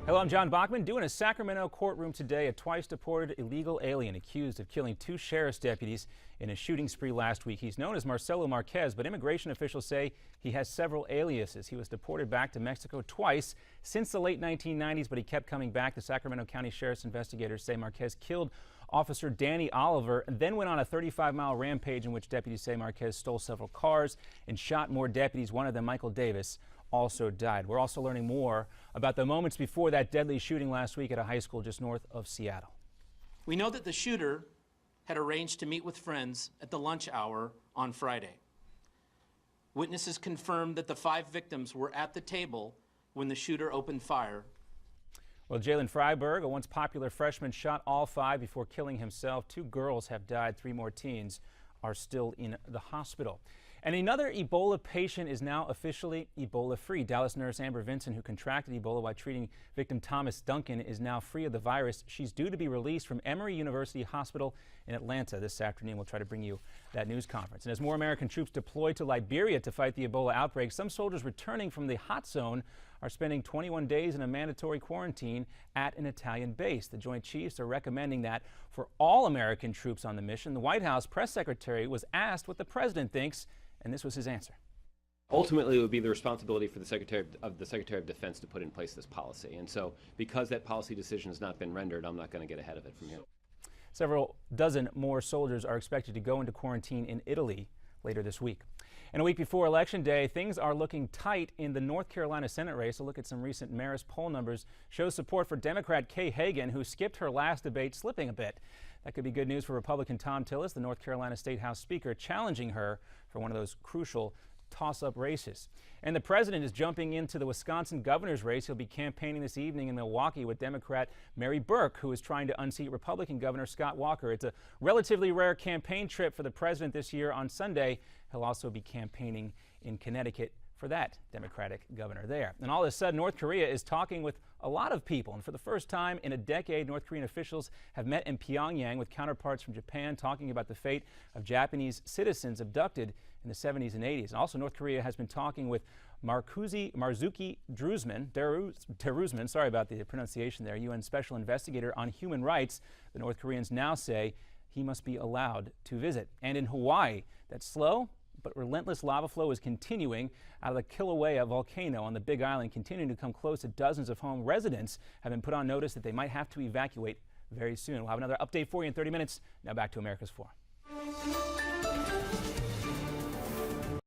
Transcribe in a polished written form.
Hello, I'm John Bachman. Doing a Sacramento courtroom today, a twice-deported illegal alien accused of killing two sheriff's deputies in a shooting spree last week. He's known as Marcelo Marquez, but immigration officials say he has several aliases. He was deported back to Mexico twice since the late 1990s, but he kept coming back. The Sacramento County Sheriff's investigators say Marquez killed Officer Danny Oliver and then went on a 35-mile rampage in which deputies say Marquez stole several cars and shot more deputies. One of them, Michael Davis, also died. We're also learning more about the moments before that deadly shooting last week at a high school just north of Seattle. We know that the shooter had arranged to meet with friends at the lunch hour on Friday. Witnesses confirmed that the 5 victims were at the table when the shooter opened fire. Well, Jalen Freiberg, a once popular freshman, shot all 5 before killing himself. 2 girls have died. 3 more teens are still in the hospital. And another Ebola patient is now officially Ebola-free. Dallas nurse Amber Vincent, who contracted Ebola while treating victim Thomas Duncan, is now free of the virus. She's due to be released from Emory University Hospital in Atlanta this afternoon. We'll try to bring you that news conference. And as more American troops deploy to Liberia to fight the Ebola outbreak, some soldiers returning from the hot zone are spending 21 days in a mandatory quarantine at an Italian base. The Joint Chiefs are recommending that for all American troops on the mission. The White House press secretary was asked what the president thinks, and this was his answer. Ultimately, it would be the responsibility for the Secretary of Defense to put in place this policy. And so because that policy decision has not been rendered, I'm not going to get ahead of it from here. Several dozen more soldiers are expected to go into quarantine in Italy later this week. And a week before Election Day, things are looking tight in the North Carolina Senate race. A look at some recent Marist poll numbers shows support for Democrat Kay Hagan, who skipped her last debate, slipping a bit. That could be good news for Republican Tom Tillis, the North Carolina State House Speaker, challenging her for one of those crucial toss-up races. And the president is jumping into the Wisconsin governor's race. He'll be campaigning this evening in Milwaukee with Democrat Mary Burke, who is trying to unseat Republican Governor Scott Walker. It's a relatively rare campaign trip for the president this year. On Sunday, he'll also be campaigning in Connecticut for that Democratic governor there. And all of a sudden, North Korea is talking with a lot of people. And for the first time in a decade, North Korean officials have met in Pyongyang with counterparts from Japan, talking about the fate of Japanese citizens abducted in the 70s and 80s. And also, North Korea has been talking with Marzuki Daruzman, sorry about the pronunciation there, UN Special Investigator on Human Rights. The North Koreans now say he must be allowed to visit. And in Hawaii, that slow but relentless lava flow is continuing out of the Kilauea volcano on the Big Island, continuing to come close to dozens of home. Residents have been put on notice that they might have to evacuate very soon. We'll have another update for you in 30 minutes. Now back to America's 4.